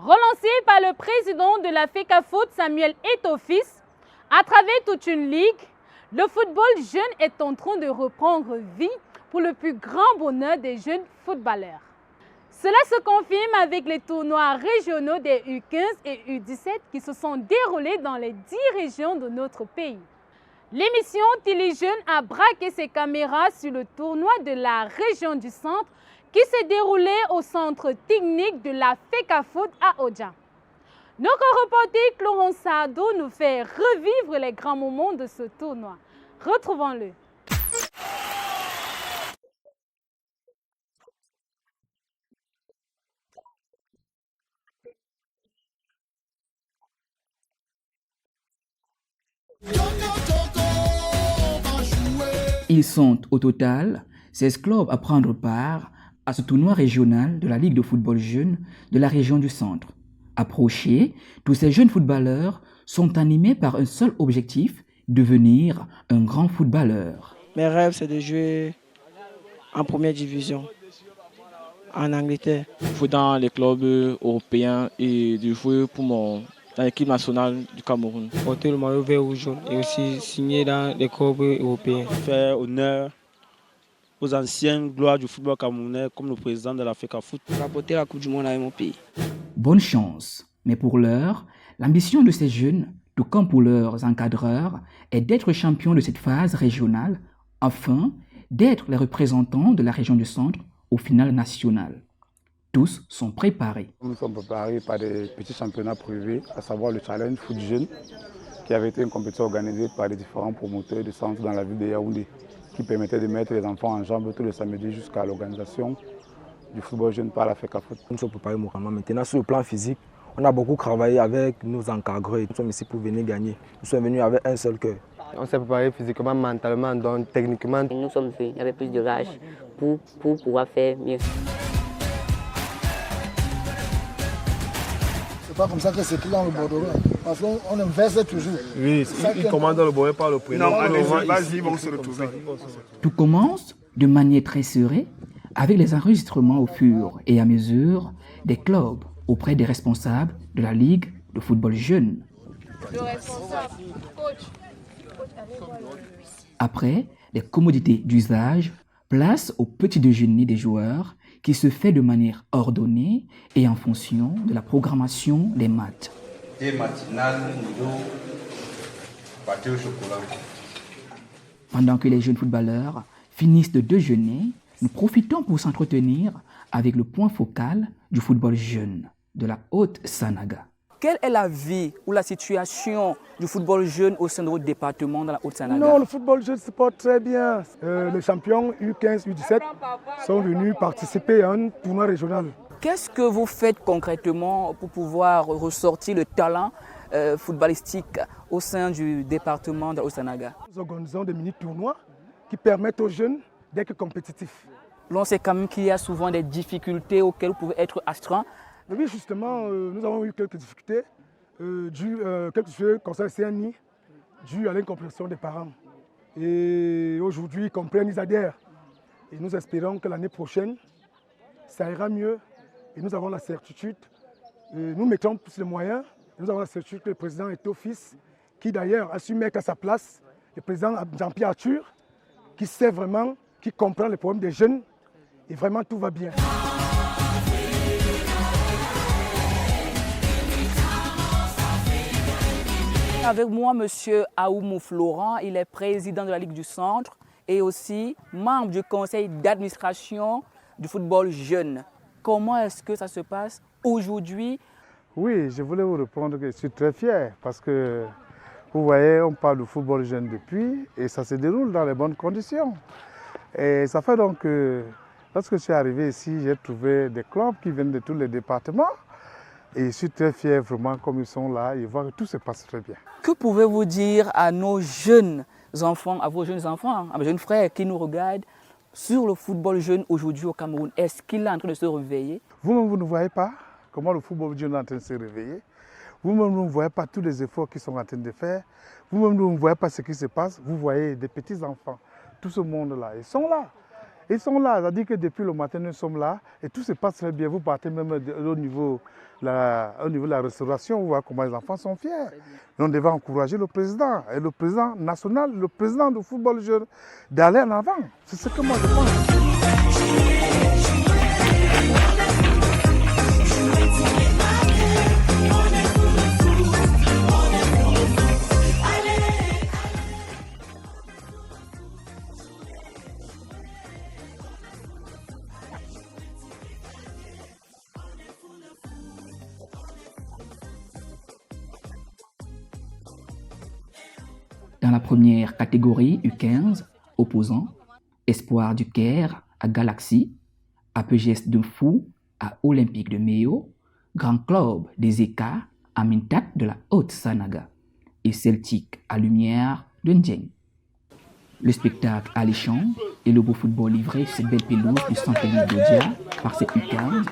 Relancé par le président de la FECAFOOT, Samuel Eto'o-Fils, à travers toute une ligue, le football jeune est en train de reprendre vie pour le plus grand bonheur des jeunes footballeurs. Cela se confirme avec les tournois régionaux des U15 et U17 qui se sont déroulés dans les 10 régions de notre pays. L'émission Télé Jeunes a braqué ses caméras sur le tournoi de la région du centre qui s'est déroulé au centre technique de la FECAFOOT à Odja. Notre reporter Florence Sado nous fait revivre les grands moments de ce tournoi. Retrouvons-le. Ils sont au total 16 clubs à prendre part à ce tournoi régional de la Ligue de football jeune de la région du centre. Approchés, tous ces jeunes footballeurs sont animés par un seul objectif, devenir un grand footballeur. Mes rêves, c'est de jouer en première division, en Angleterre. Jouer dans les clubs européens et de jouer dans l'équipe nationale du Cameroun. Porter le maillot vert ou jaune et aussi signer dans les clubs européens. Faire honneur aux anciennes gloires du football camerounais comme le président de la FECAFOOT. Rapporter la Coupe du Monde avec mon pays. Bonne chance, mais pour l'heure, l'ambition de ces jeunes, tout comme pour leurs encadreurs, est d'être champions de cette phase régionale afin d'être les représentants de la région du centre au final national. Tous sont préparés. Nous sommes préparés par des petits championnats privés, à savoir le Challenge Foot Jeune, qui avait été une compétition organisée par les différents promoteurs de centres dans la ville de Yaoundé, qui permettait de mettre les enfants en jambes tous les samedis jusqu'à l'organisation du football jeune par la FECAFOOT. Nous sommes préparés moralement. Maintenant, sur le plan physique, on a beaucoup travaillé avec nos encadreurs. Nous sommes ici pour venir gagner. Nous sommes venus avec un seul cœur. On s'est préparé physiquement, mentalement, donc techniquement. Nous sommes venus avec plus de rage pour pouvoir faire mieux. C'est pas comme ça que c'est écrit dans le bordereau. Parce qu'on inverse toujours. Oui, il commande dans le bordereau par le prénom. Non, vas-y, ils vont se retrouver. Tout commence de manière très serrée avec les enregistrements au fur et à mesure des clubs auprès des responsables de la Ligue de football jeune. Après, les commodités d'usage, place au petit déjeuner des joueurs qui se fait de manière ordonnée et en fonction de la programmation des matchs. Thé matinal, noudou, pâté au chocolat. Pendant que les jeunes footballeurs finissent de déjeuner, nous profitons pour s'entretenir avec le point focal du football jeune de la Haute-Sanaga. Quelle est la vie ou la situation du football jeune au sein de votre département dans la Haute-Sanaga? Non, le football jeune se porte très bien. Les champions U15, U17 sont venus participer à un tournoi régional. Qu'est-ce que vous faites concrètement pour pouvoir ressortir le talent footballistique au sein du département de la Haute-Sanaga? Nous organisons des mini-tournois qui permettent aux jeunes d'être compétitifs. L'on sait quand même qu'il y a souvent des difficultés auxquelles vous pouvez être astreint. Oui, justement, nous avons eu quelques difficultés quelques choses concernant le CNI, dues à l'incompréhension des parents. Et aujourd'hui, ils comprennent, ils adhèrent. Et nous espérons que l'année prochaine, ça ira mieux. Et nous avons la certitude, nous mettons plus les moyens, nous avons la certitude que le président Eto'o-Fils, qui d'ailleurs a su mettre à sa place le président Jean-Pierre Arthur, qui sait vraiment, qui comprend les problèmes des jeunes, et vraiment tout va bien. Avec moi, M. Aoumou Florent, il est président de la Ligue du Centre et aussi membre du conseil d'administration du football jeune. Comment est-ce que ça se passe aujourd'hui? Oui, je voulais vous répondre que je suis très fier parce que vous voyez, on parle de football jeune depuis et ça se déroule dans les bonnes conditions. Et ça fait donc que lorsque je suis arrivé ici, j'ai trouvé des clubs qui viennent de tous les départements. Et je suis très fier vraiment comme ils sont là et voir que tout se passe très bien. Que pouvez-vous dire à nos jeunes enfants, à vos jeunes enfants, à mes jeunes frères qui nous regardent sur le football jeune aujourd'hui au Cameroun? Est-ce qu'il est en train de se réveiller? Vous-même, vous ne voyez pas comment le football jeune est en train de se réveiller. Vous-même, vous ne voyez pas tous les efforts qu'ils sont en train de faire. Vous-même, vous ne voyez pas ce qui se passe. Vous voyez des petits enfants, tout ce monde-là, ils sont là. Ils sont là, c'est-à-dire que depuis le matin, nous sommes là et tout se passe très bien. Vous partez même au niveau de la restauration, vous voyez comment les enfants sont fiers. Et on devait encourager le président, et le président national, le président du football jeune, d'aller en avant. C'est ce que moi je pense. Dans la première catégorie U15, opposant Espoir du Caire à Galaxy, APGS de Fou à Olympique de Méo, Grand Club des Eka à Mintat de la Haute-Sanaga et Celtic à Lumière de Ndjeng. Le spectacle alléchant et le beau football livré sur cette belle pelouse du centre-ville d'Odia par ces U15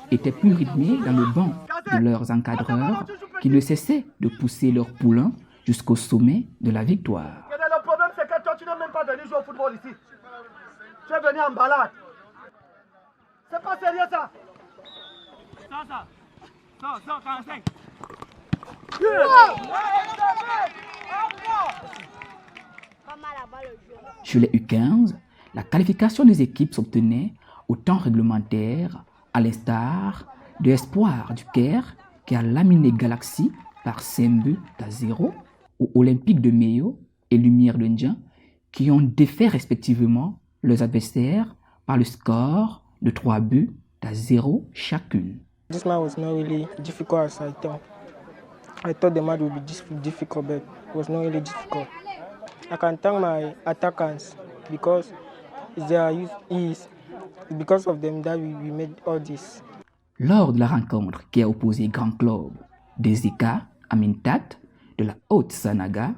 était plus rythmé dans le banc de leurs encadreurs qui ne cessaient de pousser leurs poulains jusqu'au sommet de la victoire. Le problème, c'est que toi, tu n'es même pas venu jouer au football ici. Tu es venu en balade. C'est pas sérieux, ça. Ça, 45. Chez les U15, la qualification des équipes s'obtenait au temps réglementaire, à l'instar de Espoir du Caire qui a laminé Galaxy par 5 buts à 0, ou Olympique de Méo et Lumière de Ndjeng qui ont défait respectivement leurs adversaires par le score de 3 buts à 0 chacune. This match was not really difficult as I thought. I thought the match would be difficult, but it was not really difficult. I can thank my attackers because it's because of them that we made all this. Lors de la rencontre qui a opposé Grand Club des Eka à Mintat de la Haute-Sanaga,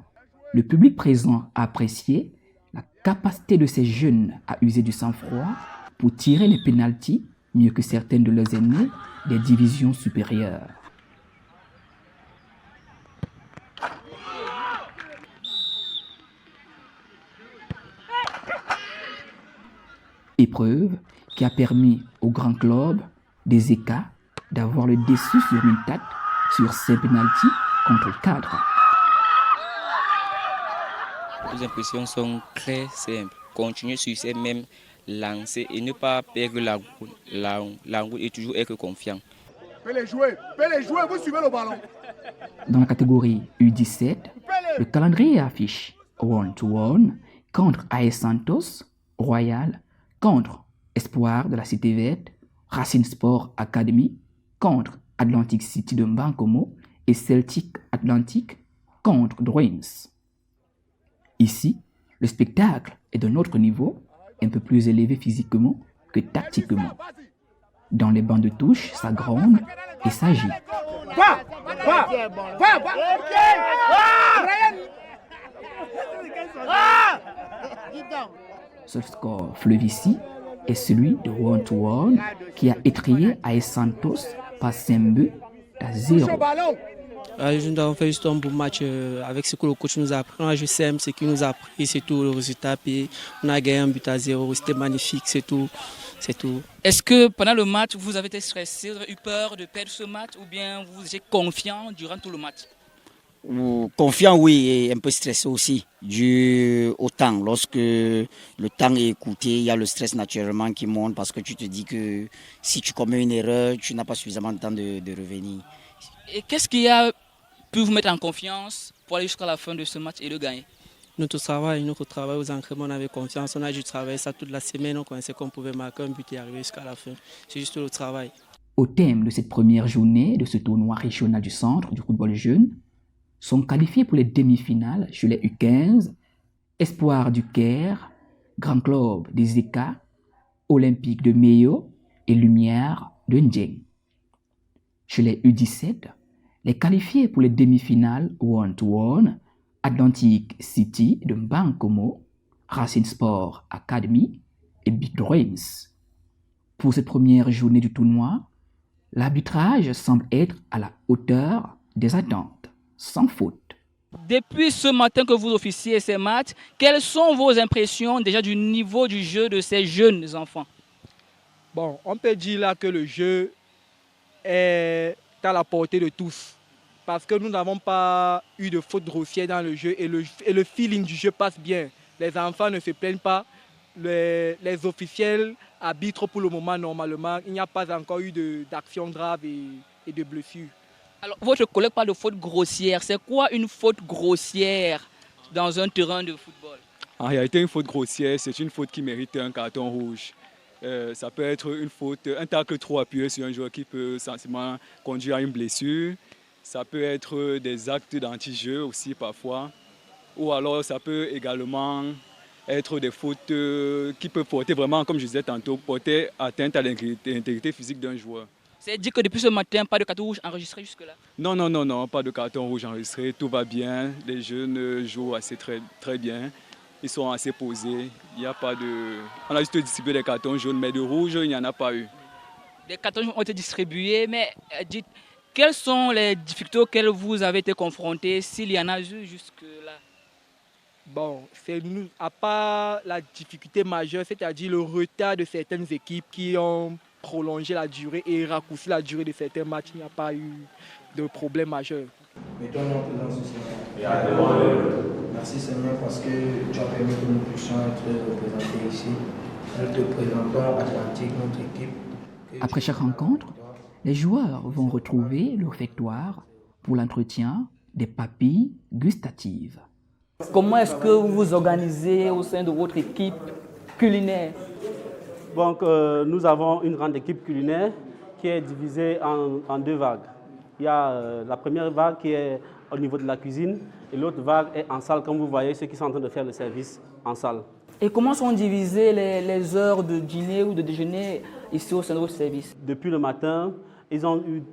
le public présent a apprécié la capacité de ces jeunes à user du sang-froid pour tirer les pénaltys mieux que certaines de leurs ennemis des divisions supérieures. Épreuve qui a permis au Grand Club des Eka d'avoir le dessus sur Mintat sur 5 pénaltys contre 4. Les impressions sont très simples. Continuer sur ces mêmes lancers et ne pas perdre la route et toujours être confiant. Fais-les jouer, vous suivez le ballon. Dans la catégorie U17, le calendrier affiche 1-1 contre AS Santos, Royal, contre Espoir de la Cité Verte, Racing Sport Academy, contre Atlantic City de Mbankomo et Celtic Atlantic contre Dreams. Ici, le spectacle est d'un autre niveau, un peu plus élevé physiquement que tactiquement. Dans les bancs de touche, ça gronde et s'agit. Ce score fleuve ici est celui de 1-1 qui a étrillé AS Santos par 5 buts à 0. Nous avons fait juste un bon match avec ce que le coach nous a appris. Je sais ce qu'il nous a appris, c'est tout le résultat. Puis on a gagné un but à 0, c'était magnifique, c'est tout. Est-ce que pendant le match, vous avez été stressé, vous avez eu peur de perdre ce match ou bien vous étiez confiant durant tout le match? Confiant, oui, et un peu stressé aussi, dû au temps. Lorsque le temps est écouté, il y a le stress naturellement qui monte parce que tu te dis que si tu commets une erreur, tu n'as pas suffisamment de temps de revenir. Et qu'est-ce qui a pu vous mettre en confiance pour aller jusqu'à la fin de ce match et de gagner? Notre travail aux entraînements, on avait confiance, on a dû travailler ça toute la semaine, on connaissait qu'on pouvait marquer un but et arriver jusqu'à la fin. C'est juste le travail. Au thème de cette première journée de ce tournoi régional du centre du football jeune, sont qualifiés pour les demi-finales chez les U15, Espoir du Caire, Grand Club des Eka, Olympique de Méo et Lumière de Ndjeng. Chez les U17, les qualifiés pour les demi-finales 1-1, Atlantic City de Mbankomo, Racing Sport Academy et Big Dreams. Pour cette première journée du tournoi, l'arbitrage semble être à la hauteur des attentes, sans faute. Depuis ce matin que vous officiez ces matchs, quelles sont vos impressions déjà du niveau du jeu de ces jeunes enfants? Bon, on peut dire là que le jeu est à la portée de tous. Parce que nous n'avons pas eu de faute grossière dans le jeu et le feeling du jeu passe bien. Les enfants ne se plaignent pas. Les officiels arbitrent pour le moment normalement. Il n'y a pas encore eu d'action grave et de blessures. Alors, votre collègue parle de faute grossière. C'est quoi une faute grossière dans un terrain de football? En réalité, une faute grossière, c'est une faute qui mérite un carton rouge. Ça peut être une faute, un tacle trop appuyé sur un joueur qui peut sensiblement conduire à une blessure. Ça peut être des actes d'anti-jeu aussi parfois. Ou alors ça peut également être des fautes qui peuvent porter vraiment, comme je disais tantôt, porter atteinte à l'intégrité physique d'un joueur. C'est dit que depuis ce matin, pas de carton rouge enregistré jusque-là? Non, pas de carton rouge enregistré. Tout va bien. Les jeunes jouent très bien. Ils sont assez posés. Il n'y a pas de... On a juste distribué des cartons jaunes, mais de rouge, il n'y en a pas eu. Des cartons jaunes ont été distribués, mais dites, quelles sont les difficultés auxquelles vous avez été confrontés, s'il y en a eu jusque-là? Bon, à part la difficulté majeure, c'est-à-dire le retard de certaines équipes qui ont prolongé la durée et raccourci la durée de certains matchs, il n'y a pas eu de problème majeur. Mettons-nous en présence du Seigneur. Merci Seigneur parce que tu as permis que nous puissions être représentés ici. Nous te présentons Atlantique, notre équipe. Après chaque rencontre, les joueurs vont retrouver le réfectoire pour l'entretien des papilles gustatives. Comment est-ce que vous vous organisez au sein de votre équipe culinaire? Donc, nous avons une grande équipe culinaire qui est divisée en deux vagues. Il y a la première vague qui est au niveau de la cuisine et l'autre vague est en salle, comme vous voyez, ceux qui sont en train de faire le service en salle. Et comment sont divisées les heures de dîner ou de déjeuner ici au sein de votre service? Depuis le matin,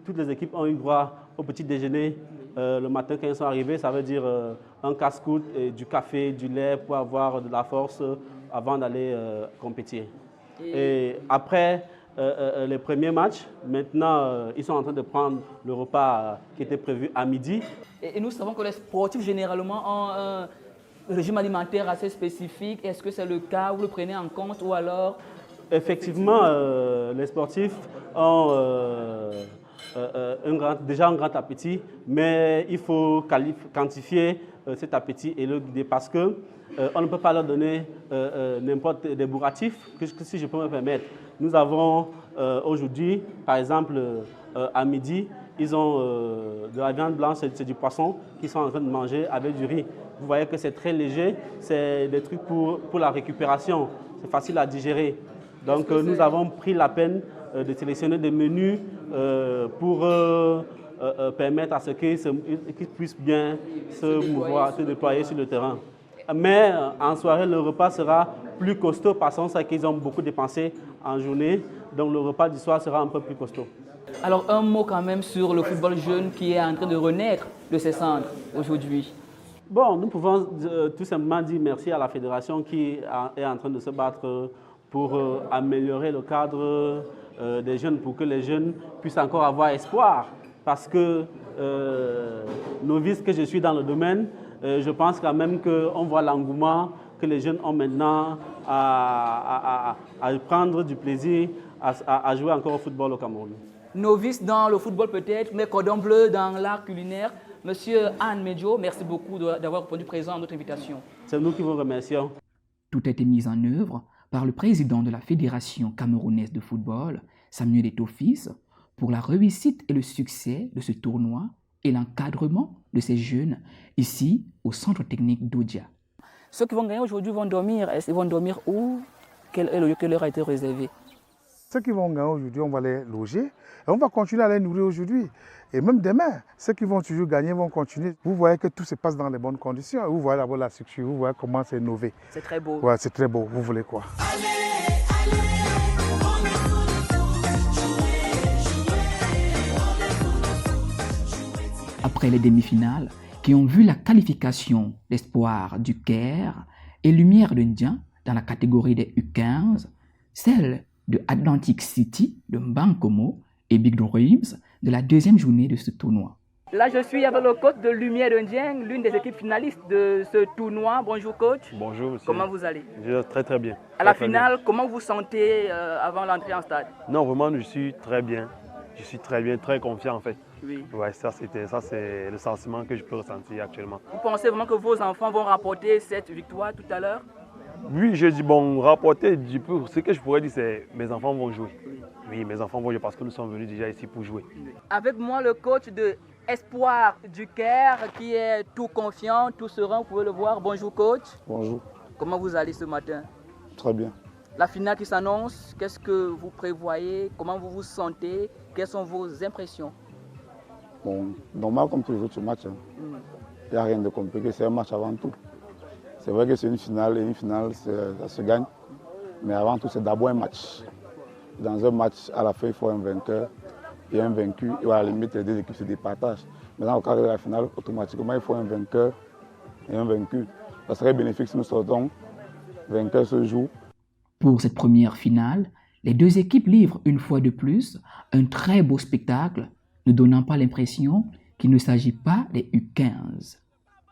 toutes les équipes ont eu droit au petit déjeuner. Le matin, quand ils sont arrivés, ça veut dire un casse-croûte, du café, du lait pour avoir de la force avant d'aller compétir. Et après les premiers matchs, maintenant, ils sont en train de prendre le repas qui était prévu à midi. Et nous savons que les sportifs, généralement, ont un régime alimentaire assez spécifique. Est-ce que c'est le cas? Vous le prenez en compte ou alors? Effectivement, les sportifs ont déjà un grand appétit, mais il faut quantifier cet appétit et le guider parce que on ne peut pas leur donner n'importe des bourratifs, si je peux me permettre. Nous avons aujourd'hui, par exemple, à midi, ils ont de la viande blanche, c'est du poisson qu'ils sont en train de manger avec du riz. Vous voyez que c'est très léger, c'est des trucs pour la récupération, c'est facile à digérer. Donc nous avons pris la peine de sélectionner des menus pour permettre à ce qu'ils puissent bien se mouvoir, se déployer sur le terrain. Mais en soirée, le repas sera plus costaud parce qu'on sait qu'ils ont beaucoup dépensé en journée. Donc le repas du soir sera un peu plus costaud. Alors un mot quand même sur le football jeune qui est en train de renaître de ses cendres aujourd'hui. Bon, nous pouvons tout simplement dire merci à la fédération qui est en train de se battre pour améliorer le cadre des jeunes, pour que les jeunes puissent encore avoir espoir. Parce que novice que je suis dans le domaine, je pense quand même qu'on voit l'engouement que les jeunes ont maintenant à prendre du plaisir à jouer encore au football au Cameroun. Novice dans le football peut-être, mais cordon bleu dans l'art culinaire. Monsieur Anne Medjo, merci beaucoup d'avoir répondu présent à notre invitation. C'est nous qui vous remercions. Tout a été mis en œuvre par le président de la Fédération camerounaise de football, Samuel Eto'o-Fils, pour la réussite et le succès de ce tournoi et l'encadrement de ces jeunes ici au centre technique d'Odia. Ceux qui vont gagner aujourd'hui vont dormir. Ils vont dormir où? Quel est le lieu qui leur a été réservé? Ceux qui vont gagner aujourd'hui, on va les loger et on va continuer à les nourrir aujourd'hui. Et même demain, ceux qui vont toujours gagner vont continuer. Vous voyez que tout se passe dans les bonnes conditions. Vous voyez d'abord la structure, vous voyez comment c'est innové. C'est très beau. Ouais, c'est très beau. Vous voulez quoi? Après les demi-finales qui ont vu la qualification d'Espoir du Caire et Lumière d'Indien dans la catégorie des U15, celle de Atlantic City de Mbankomo et Big Dreams de la deuxième journée de ce tournoi. Là, je suis avec le coach de Lumière de Ndieng, l'une des équipes finalistes de ce tournoi. Bonjour coach. Bonjour monsieur. Comment vous allez? Je vais très très bien. À la finale, comment vous sentez avant l'entrée en stade? Non, vraiment, je suis très bien. Je suis très bien, très confiant en fait. Oui. Ouais, ça c'est le sentiment que je peux ressentir actuellement. Vous pensez vraiment que vos enfants vont rapporter cette victoire tout à l'heure? Oui, je dis bon, rapporter, ce que je pourrais dire c'est mes enfants vont jouer. Oui, mes enfants vont jouer parce que nous sommes venus déjà ici pour jouer. Avec moi, le coach de Espoir du Caire qui est tout confiant, tout serein, vous pouvez le voir. Bonjour coach. Bonjour. Comment vous allez ce matin? Très bien. La finale qui s'annonce, qu'est-ce que vous prévoyez? Comment vous vous sentez? Quelles sont vos impressions? Bon, normal comme tous les autres matchs. Il n'y a rien de compliqué, c'est un match avant tout. C'est vrai que c'est une finale et une finale, ça se gagne. Mais avant tout, c'est d'abord un match. Dans un match, à la fin, il faut un vainqueur et un vaincu. Et à la limite, les deux équipes se départagent. Mais dans le cadre de la finale, automatiquement, il faut un vainqueur et un vaincu. Ça serait bénéfique si nous sortons vainqueur ce jour. Pour cette première finale, les deux équipes livrent une fois de plus un très beau spectacle, ne donnant pas l'impression qu'il ne s'agit pas des U15.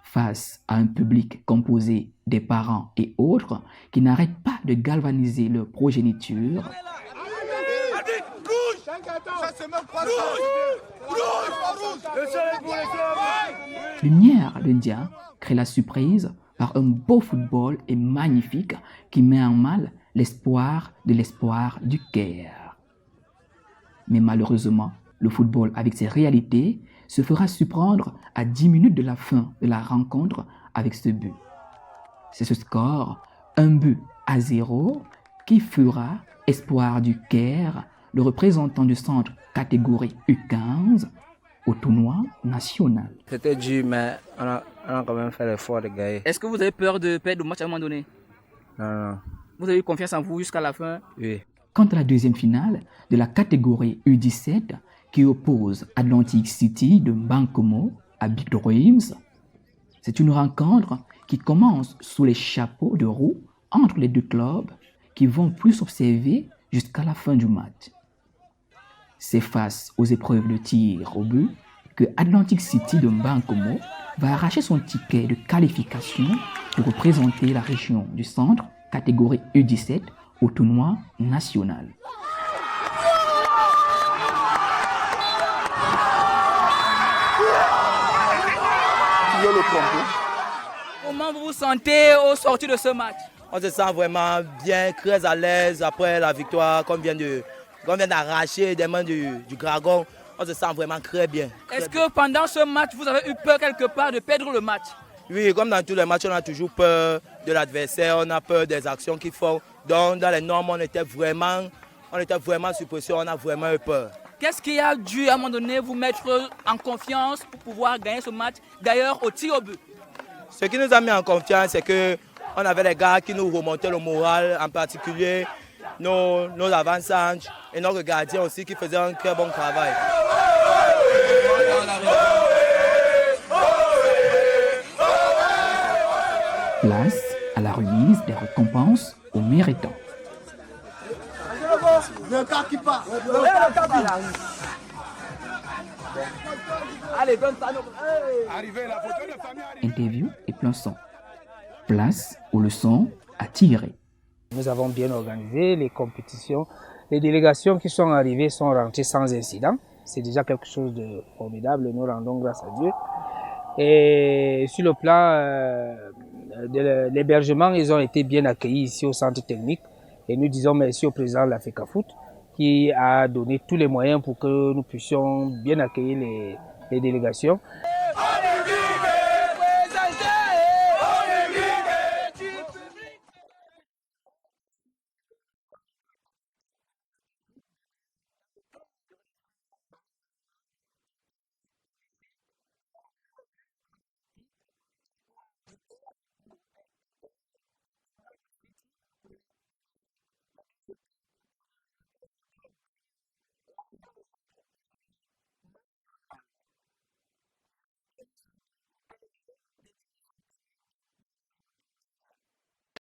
Face à un public composé des parents et autres qui n'arrêtent pas de galvaniser leur progéniture, Lumière de Ndieng crée la surprise par un beau football et magnifique qui met en mal l'espoir du Caire. Mais malheureusement, le football avec ses réalités se fera surprendre à 10 minutes de la fin de la rencontre avec ce but. C'est ce score, 1-0, qui fera Espoir du Caire, le représentant du centre catégorie U15, au tournoi national. C'était dur, mais on a quand même fait l'effort de gagner. Est-ce que vous avez peur de perdre le match à un moment donné? Non. Vous avez eu confiance en vous jusqu'à la fin? Oui. Quant à la deuxième finale de la catégorie U17 qui oppose Atlantic City de Bankomo à Big Dreams, c'est une rencontre qui commence sous les chapeaux de roue entre les deux clubs qui vont plus s'observer jusqu'à la fin du match. C'est face aux épreuves de tir au but que Atlantic City de Bankomo va arracher son ticket de qualification pour représenter la région du centre, catégorie U17, au tournoi national. Comment vous vous sentez au sortir de ce match? On se sent vraiment bien, très à l'aise après la victoire qu'on vient d'arracher des mains du Dragon. On se sent vraiment très bien. Est-ce que pendant ce match, vous avez eu peur quelque part de perdre le match? Oui, comme dans tous les matchs, on a toujours peur de l'adversaire, on a peur des actions qu'ils font. Donc dans les normes, on était vraiment sous pression, on a vraiment eu peur. Qu'est-ce qui a dû à un moment donné vous mettre en confiance pour pouvoir gagner ce match, d'ailleurs au tir au but? Ce qui nous a mis en confiance, c'est qu'on avait des gars qui nous remontaient le moral, en particulier nos avant-centres et notre gardien aussi qui faisait un très bon travail. Place à la remise des récompenses aux méritants. Le quart qui part. Allez, donne ça. Interview et plein son. Place aux leçons à tirer. Nous avons bien organisé les compétitions. Les délégations qui sont arrivées sont rentrées sans incident. C'est déjà quelque chose de formidable. Nous rendons grâce à Dieu. Et sur le plan de l'hébergement, ils ont été bien accueillis ici au centre technique. Et nous disons merci au président de la FECAFOOT qui a donné tous les moyens pour que nous puissions bien accueillir les délégations.